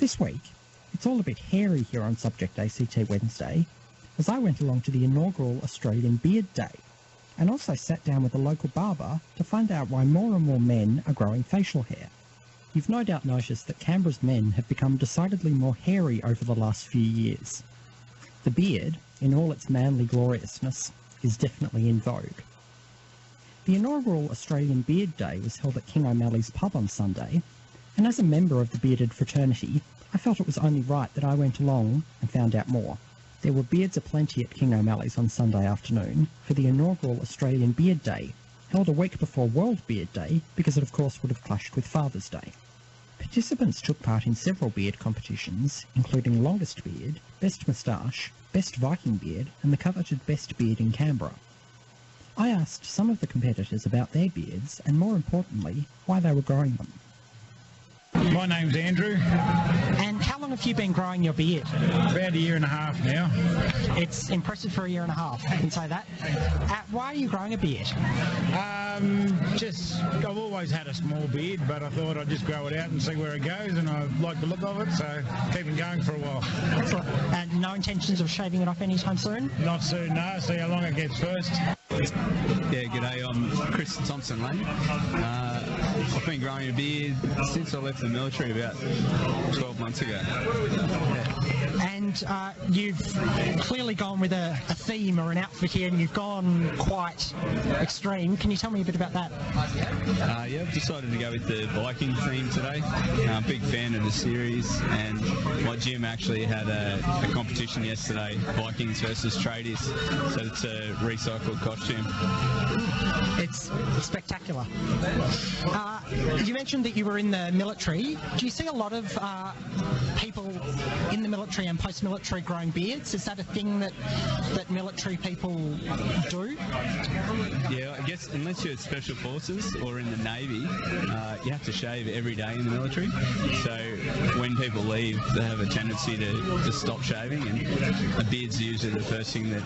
This week, it's all a bit hairy here on Subject ACT Wednesday, as I went along to the inaugural Australian Beard Day, and also sat down with a local barber to find out why more and more men are growing facial hair. You've no doubt noticed that Canberra's men have become decidedly more hairy over the last few years. The beard, in all its manly gloriousness, is definitely in vogue. The inaugural Australian Beard Day was held at King O'Malley's pub on Sunday, and as a member of the bearded fraternity, I felt it was only right that I went along and found out more. There were beards aplenty at King O'Malley's on Sunday afternoon for the inaugural Australian Beard Day, held a week before World Beard Day because it of course would have clashed with Father's Day. Participants took part in several beard competitions, including Longest Beard, Best Moustache, Best Viking Beard and the coveted Best Beard in Canberra. I asked some of the competitors about their beards and, more importantly, why they were growing them. My name's Andrew. And how long have you been growing your beard? About a year and a half now. It's impressive for a year and a half, I can say that. Why are you growing a beard? I've always had a small beard, but I thought I'd just grow it out and see where it goes, and I like the look of it, so keep it going for a while. Excellent. And no intentions of shaving it off anytime soon? Not soon, no. See how long it gets first. Yeah, g'day, I'm Chris Thompson-Lane. I've been growing a beard since I left the military about 12 months ago. Yeah. And you've clearly gone with a theme or an outfit here, and you've gone quite extreme. Can you tell me a bit about that? Yeah, I've decided to go with the Viking theme today. I'm a big fan of the series, and my gym actually had a competition yesterday, Vikings versus tradies, so it's a recycled costume. It's spectacular. You mentioned that you were in the military. Do you see a lot of people in the military and post-military growing beards? Is that a thing that military people do? Yeah, I guess unless you're Special Forces or in the Navy, you have to shave every day in the military. So when people leave, they have a tendency to stop shaving, and a beard's usually the first thing that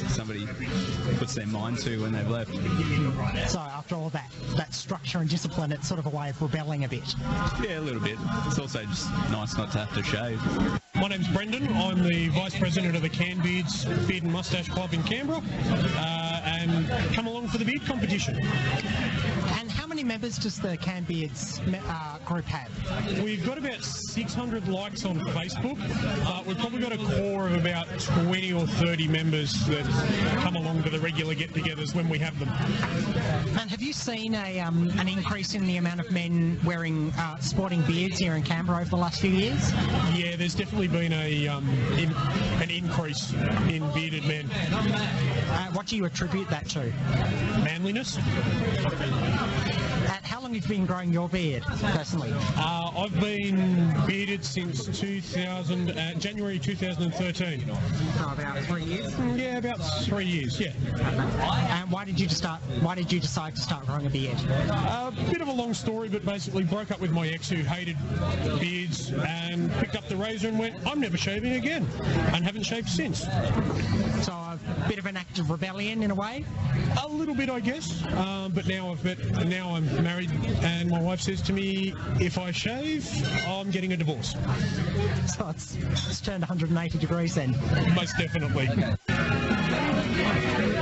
somebody puts their mind to when they've left. So after all that structure and discipline, it's sort of a way of rebelling a bit. Yeah, a little bit. It's also just nice not to have to shave. My name's Brendan. I'm the Vice President of the CanBeards Beard and Moustache Club in Canberra, and come along for the beard competition. And how many members does the CanBeards group have? We've got about 600 likes on Facebook, but we've probably got a core of about 20 or 30 members that come along to the regular get-togethers when we have them. And have you seen an increase in the amount of men wearing sporting beards here in Canberra over the last few years? Yeah, there's definitely been an increase in bearded men. What do you attribute that to? Manliness. And how long have you been growing your beard, personally? I've been bearded since January 2013. Oh, about 3 years? Yeah, about 3 years, yeah. And why did you decide to start growing a beard? A bit of a long story, but basically broke up with my ex who hated beards and picked up the razor and went, I'm never shaving again, and haven't shaved since. So a bit of an act of rebellion in a way? A little bit, I guess, but now I'm married, and my wife says to me, if I shave, I'm getting a divorce. So it's turned 180 degrees then? Most definitely.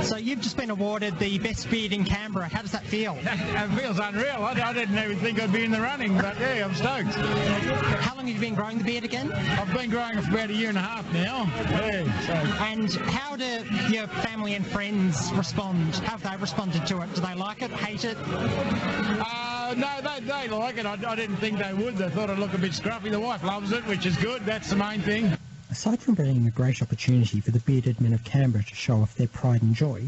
So you've just been awarded the best beard in Canberra. How does that feel? It feels unreal. I didn't even think I'd be in the running, but yeah, I'm stoked. How long have you been growing the beard again? I've been growing it for about a year and a half now. Yeah, so. And how do your family and friends respond? How have they responded to it? Do they like it, hate it? No, they like it. I didn't think they would. They thought I'd look a bit scruffy. The wife loves it, which is good. That's the main thing. Aside from being a great opportunity for the bearded men of Canberra to show off their pride and joy,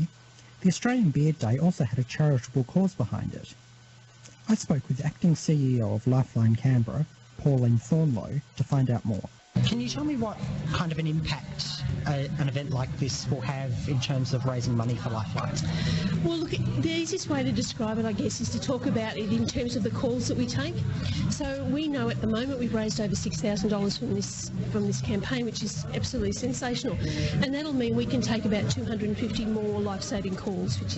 the Australian Beard Day also had a charitable cause behind it. I spoke with acting CEO of Lifeline Canberra, Pauline Thornlow, to find out more. Can you tell me what kind of an impact an event like this will have in terms of raising money for Lifeline? Well, look, the easiest way to describe it, I guess, is to talk about it in terms of the calls that we take. So we know at the moment we've raised over $6,000 from this campaign, which is absolutely sensational. And that'll mean we can take about 250 more life-saving calls, which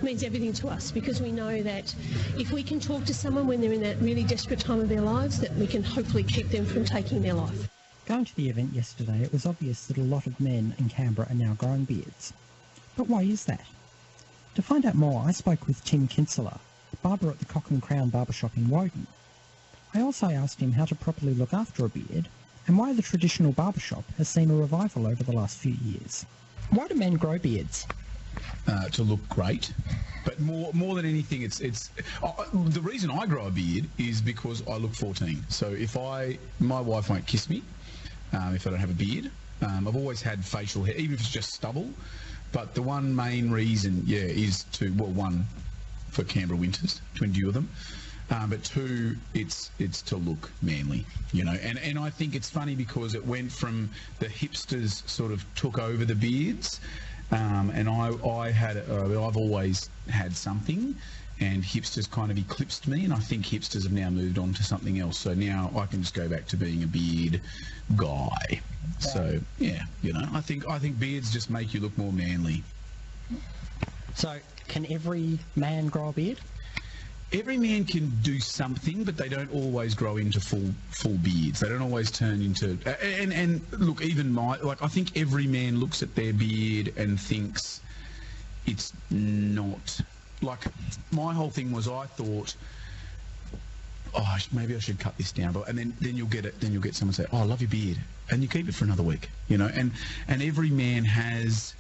means everything to us, because we know that if we can talk to someone when they're in that really desperate time of their lives, that we can hopefully keep them from taking their life. Going to the event yesterday, it was obvious that a lot of men in Canberra are now growing beards. But why is that? To find out more, I spoke with Tim Kinsella, barber at the Cock and Crown barbershop in Woden. I also asked him how to properly look after a beard and why the traditional barbershop has seen a revival over the last few years. Why do men grow beards? To look great, but more than anything, it's the reason I grow a beard is because I look 14. So if my wife won't kiss me if I don't have a beard. I've always had facial hair, even if it's just stubble. But the one main reason, is one, for Canberra winters, to endure them. But two, it's to look manly, And I think it's funny because it went from the hipsters sort of took over the beards, and I've always had something, and hipsters kind of eclipsed me, and I think hipsters have now moved on to something else. So now I can just go back to being a beard guy. So I think beards just make you look more manly. So can every man grow a beard? Every man can do something, but they don't always grow into full beards. They don't always turn into... And look, even I think every man looks at their beard and thinks it's not... Like, my whole thing was I thought, maybe I should cut this down. And then you'll get it. Then you'll get someone say, I love your beard. And you keep it for another week, And every man has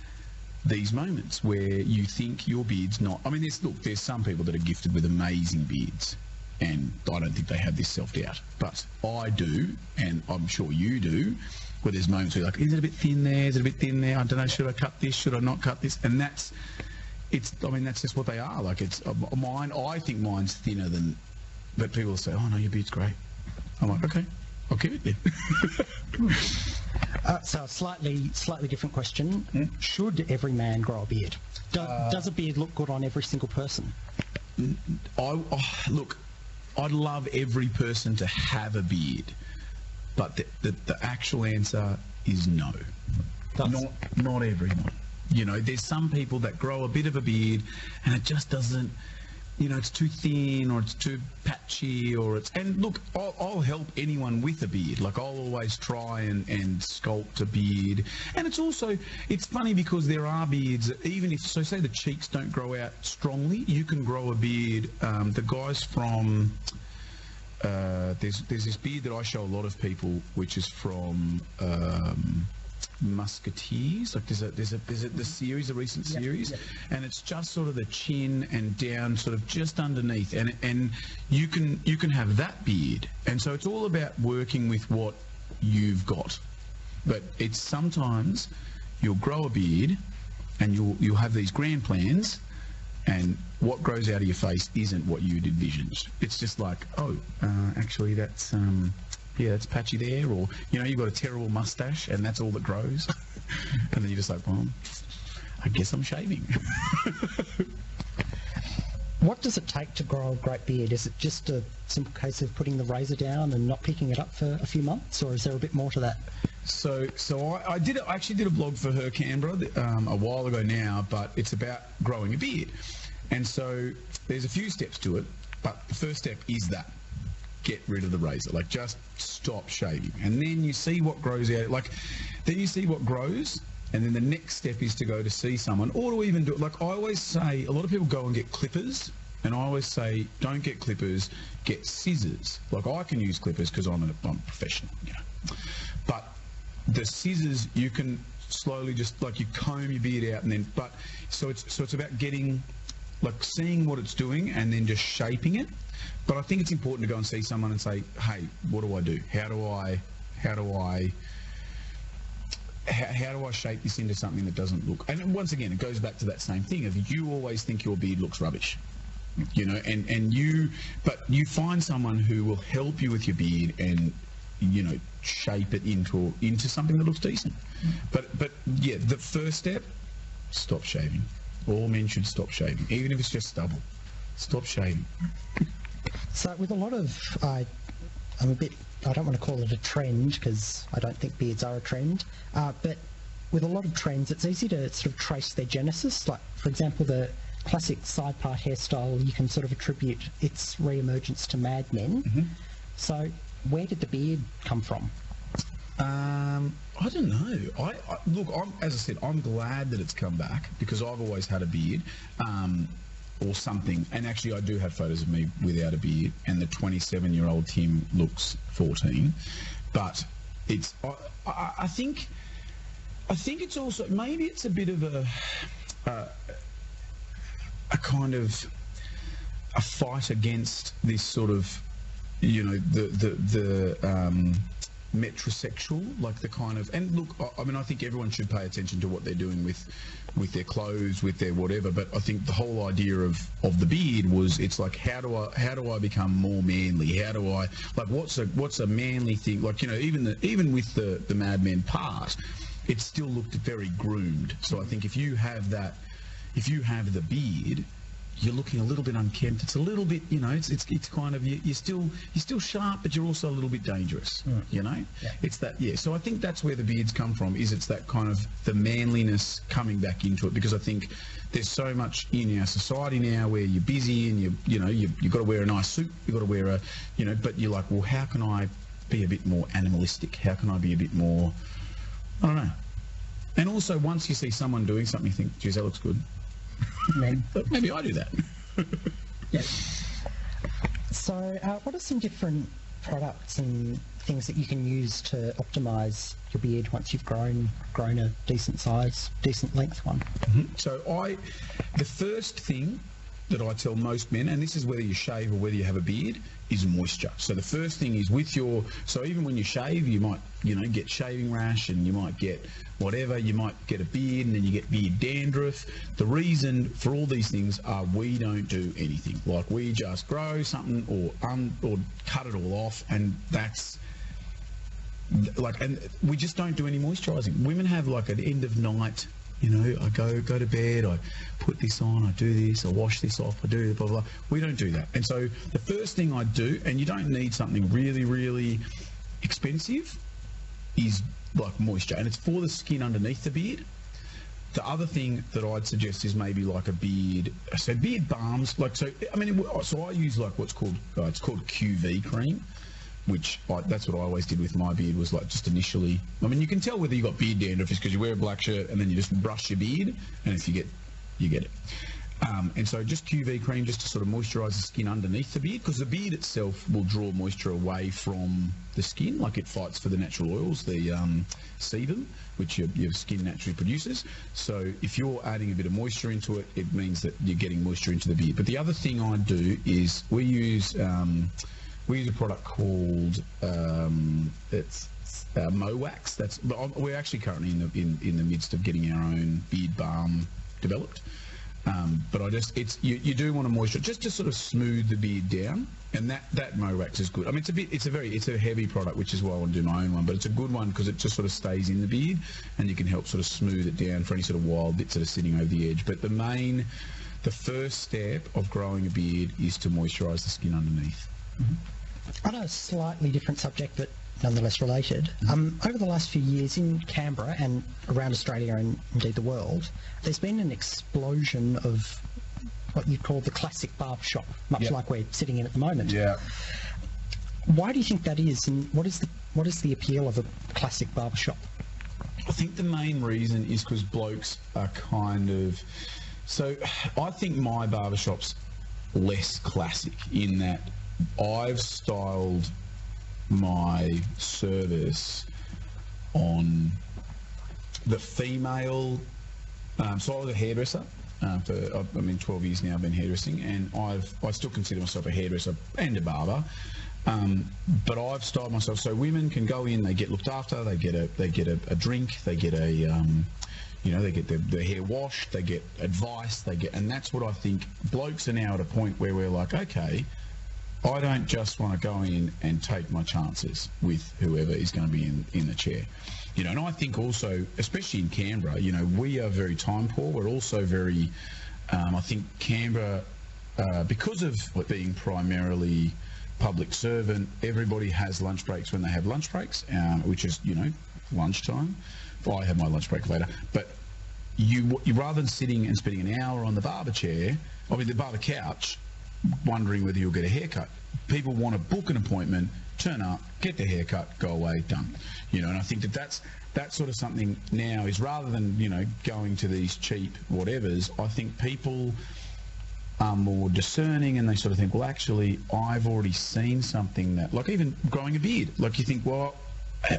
these moments where you think your beard's not... I mean, there's some people that are gifted with amazing beards, and I don't think they have this self-doubt. But I do, and I'm sure you do, where there's moments where you're like, is it a bit thin there? Is it a bit thin there? I don't know, should I cut this? Should I not cut this? And that's just what they are. Like, it's mine. I think mine's thinner than... But people say, oh, no, your beard's great. I'm like, okay, I'll keep it then. So a slightly different question. Should every man grow a beard? Does a beard look good on every single person? Look, I'd love every person to have a beard, but the actual answer is no. Not everyone. There's some people that grow a bit of a beard and it just doesn't, it's too thin or it's too patchy and look, I'll help anyone with a beard. Like, I'll always try and sculpt a beard. And it's funny because there are beards, even if, so say the cheeks don't grow out strongly, you can grow a beard. The guys from, there's this beard that I show a lot of people, which is from, Musketeers. Like, there's the series, a recent series, and it's just sort of the chin and down, sort of just underneath, and you can have that beard. And so it's all about working with what you've got. But it's sometimes you'll grow a beard and you'll have these grand plans, and what grows out of your face isn't what you'd envisioned. It's just like, actually that's it's patchy there, or you've got a terrible mustache and that's all that grows. And then you're just like, well, I guess I'm shaving. What does it take to grow a great beard? Is it just a simple case of putting the razor down and not picking it up for a few months, or is there a bit more to that? So I actually did a blog for Her Canberra a while ago now, but it's about growing a beard. And so there's a few steps to it, but the first step is that. Get rid of the razor. Like, just stop shaving. And then you see what grows out. Like, then you see what grows, and then the next step is to go to see someone, or to even do it. Like, I always say, a lot of people go and get clippers, and I always say, don't get clippers, get scissors. Like, I can use clippers because I'm a professional, But the scissors, you can slowly just, like, you comb your beard out, and then, so it's about getting, like, seeing what it's doing and then just shaping it. But I think it's important to go and see someone and say, hey, what do I do? How do I shape this into something that doesn't look... And once again, it goes back to that same thing of you always think your beard looks rubbish, but you find someone who will help you with your beard, and you know, shape it into something that looks decent. But yeah, the first step, stop shaving. All men should stop shaving, even if it's just stubble. Stop shaving. So with a lot of, I don't want to call it a trend because I don't think beards are a trend, but with a lot of trends, it's easy to sort of trace their genesis. Like, for example, the classic side part hairstyle, you can sort of attribute its re-emergence to Mad Men. So where did the beard come from? I don't know. Look, as I said, I'm glad that it's come back because I've always had a beard. Or something, and actually I do have photos of me without a beard, and the 27-year-old Tim looks 14, but it's I think it's also, maybe it's a bit of a kind of a fight against this sort of, you know, the metrosexual, like the kind of, and look, I mean, I think everyone should pay attention to what they're doing with their clothes, with their whatever, but I think the whole idea of the beard was, it's like, how do I become more manly? How do I, like, what's a manly thing? Like, you know, even with the Mad Men part, it still looked very groomed. So I think if you have the beard, you're looking a little bit unkempt. It's a little bit, you know, it's kind of, you're still sharp, but you're also a little bit dangerous, you know? Yeah. It's that, yeah. So I think that's where the beards come from, is it's that kind of the manliness coming back into it, because I think there's so much in our society now where you're busy and you've got to wear a nice suit, you've got to wear a, you know, but you're like, well, how can I be a bit more animalistic? How can I be a bit more, I don't know. And also, once you see someone doing something, you think, geez, that looks good. Maybe I do that. Yeah. So what are some different products and things that you can use to optimise your beard once you've grown a decent size, decent length one? So the first thing that I tell most men, and this is whether you shave or whether you have a beard, is moisture. So the first thing is so even when you shave, you might, you know, get shaving rash, and you might get whatever, you might get a beard, and then you get beard dandruff. The reason for all these things are we don't do anything. Like, we just grow something or cut it all off, and that's like, and we just don't do any moisturising. Women have like an end of night, you know, I go to bed, I put this on, I do this, I wash this off, I do blah, blah, blah. We don't do that. And so the first thing I do, and you don't need something really, really expensive, is like moisture. And it's for the skin underneath the beard. The other thing that I'd suggest is maybe like a beard, so beard balms, like, so, I mean, so I use like what's called, it's called QV cream, which that's what I always did with my beard, was like just initially, I mean, you can tell whether you got beard dandruff is because you wear a black shirt and then you just brush your beard, and if you get it. And so just QV cream just to sort of moisturise the skin underneath the beard, because the beard itself will draw moisture away from the skin, like it fights for the natural oils, the sebum, which your skin naturally produces. So if you're adding a bit of moisture into it, it means that you're getting moisture into the beard. But the other thing I do is we use a product called Mowax. We're actually currently in the midst of getting our own beard balm developed. But you do want to moisture just to sort of smooth the beard down, and that Mowax is good. I mean, it's a heavy product, which is why I want to do my own one, but it's a good one because it just sort of stays in the beard, and you can help sort of smooth it down for any sort of wild bits that are sitting over the edge. But the first step of growing a beard is to moisturise the skin underneath. On a slightly different subject, but nonetheless related, over the last few years in Canberra and around Australia and indeed the world, there's been an explosion of what you'd call the classic barbershop, much like we're sitting in at the moment. Yeah. Why do you think that is, and what is the appeal of a classic barbershop? I think the main reason is because blokes are kind of... So I think my barbershop's less classic in that I've styled my service on the female, so I was a hairdresser for 12 years now. I've been hairdressing, and I still consider myself a hairdresser and a barber, but I've styled myself so women can go in, they get looked after, they get a drink, they get they get their hair washed, they get advice, and that's what I think. Blokes are now at a point where we're like, okay, I don't just want to go in and take my chances with whoever is going to be in the chair. You know, and I think also, especially in Canberra, you know, we are very time poor. We're also very, I think Canberra, because of it being primarily public servant, everybody has lunch breaks when they have lunch breaks, which is, you know, lunchtime. Well, I have my lunch break later. But you rather than sitting and spending an hour on the barber chair, the barber couch, wondering whether you'll get a haircut. People want to book an appointment, turn up, get their haircut, go away, done. You know, and I think that's sort of something now is rather than, you know, going to these cheap whatevers, I think people are more discerning and they sort of think, well, actually, I've already seen something that, like even growing a beard. Like you think, well,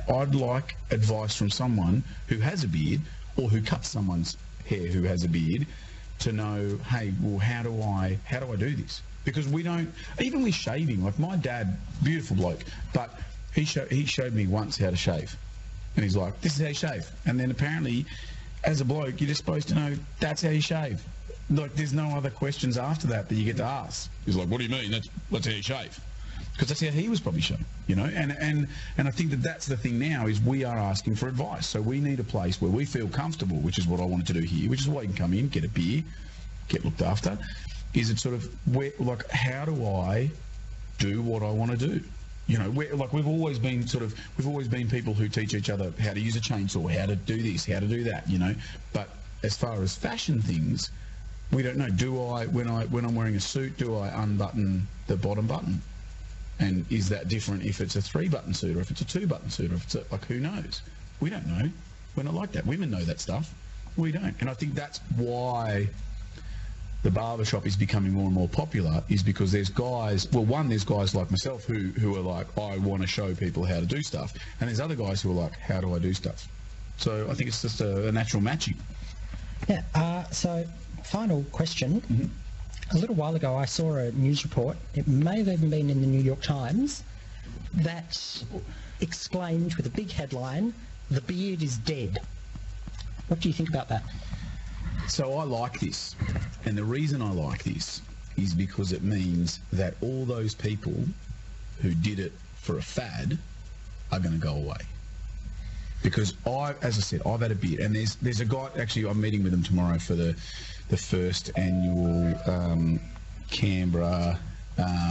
I'd like advice from someone who has a beard or who cuts someone's hair who has a beard to know, hey, well, how do I do this? Because we don't, even with shaving, like my dad, beautiful bloke, but he showed me once how to shave. And he's like, this is how you shave. And then apparently, as a bloke, you're just supposed to know that's how you shave. Like, there's no other questions after that you get to ask. He's like, what do you mean? That's how you shave. Because that's how he was probably shown, you know. And I think that's the thing now is we are asking for advice. So we need a place where we feel comfortable, which is what I wanted to do here, which is why you can come in, get a beer, get looked after. Is it sort of where, like, how do I do what I want to do? You know, we've always been people who teach each other how to use a chainsaw, how to do this, how to do that, you know. But as far as fashion things, we don't know. Do I, when I'm wearing a suit, do I unbutton the bottom button? And is that different if it's a 3-button suit or if it's a 2-button suit or if it's like, who knows? We don't know. We're not like that. Women know that stuff. We don't. And I think that's why the barbershop is becoming more and more popular, is because there's guys, well, one, there's guys like myself who are like, I want to show people how to do stuff. And there's other guys who are like, how do I do stuff? So I think it's just a natural matching. Yeah, so final question. Mm-hmm. A little while ago I saw a news report, it may have even been in the New York Times, that exclaimed with a big headline, "The beard is dead." What do you think about that? So I like this, and the reason I like this is because it means that all those people who did it for a fad are going to go away. Because as I said, I've had a beard, and there's a guy, actually I'm meeting with him tomorrow for the first annual Canberra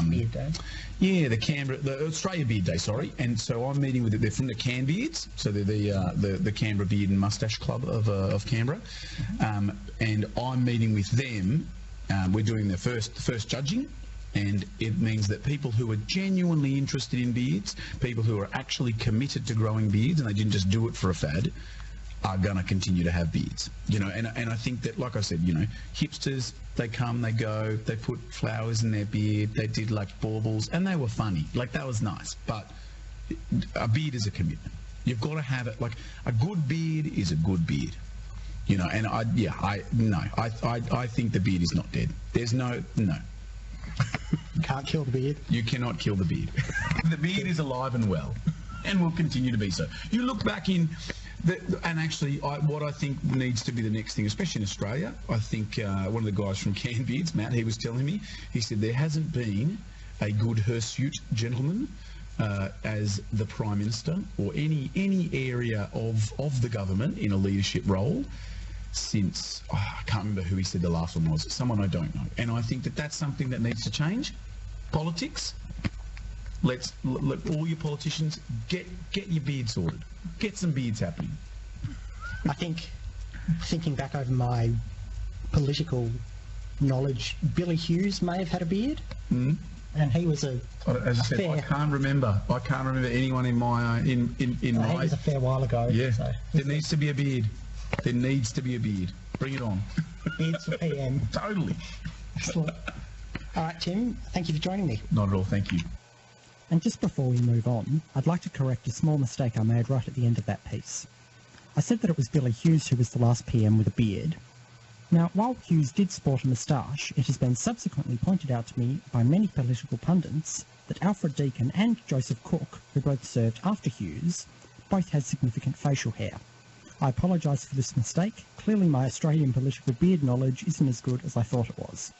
Beard Day? Yeah, the Australia Beard Day, sorry. And so I'm meeting with they're from the CanBeards, so they're the Canberra Beard and Moustache Club of Canberra, and I'm meeting with them. We're doing the first judging, and it means that people who are genuinely interested in beards, people who are actually committed to growing beards, and they didn't just do it for a fad, are going to continue to have beards, you know. And I think that, like I said, you know, hipsters, they come, they go, they put flowers in their beard, they did like baubles, and they were funny, like that was nice. But a beard is a commitment. You've got to have it. Like a good beard is a good beard, you know. And I think the beard is not dead. There's no. Can't kill the beard. You cannot kill the beard. The beard is alive and well, and will continue to be so. You look back in. And actually, what I think needs to be the next thing, especially in Australia, I think one of the guys from CanBeards, Matt, he was telling me, he said there hasn't been a good hirsute gentleman as the Prime Minister or any area of the government in a leadership role since, I can't remember who he said the last one was, someone I don't know. And I think that that's something that needs to change. Politics. Let all your politicians get your beard sorted. Get some beards happening. I think, thinking back over my political knowledge, Billy Hughes may have had a beard, and he was as I said, I can't remember anyone in my in my. He was a fair while ago. Yeah, so. There needs to be a beard. There needs to be a beard. Bring it on. Beards for PM. Totally. Excellent. All right, Tim. Thank you for joining me. Not at all. Thank you. And just before we move on, I'd like to correct a small mistake I made right at the end of that piece. I said that it was Billy Hughes who was the last PM with a beard. Now, while Hughes did sport a moustache, it has been subsequently pointed out to me by many political pundits that Alfred Deakin and Joseph Cook, who both served after Hughes, both had significant facial hair. I apologise for this mistake. Clearly my Australian political beard knowledge isn't as good as I thought it was.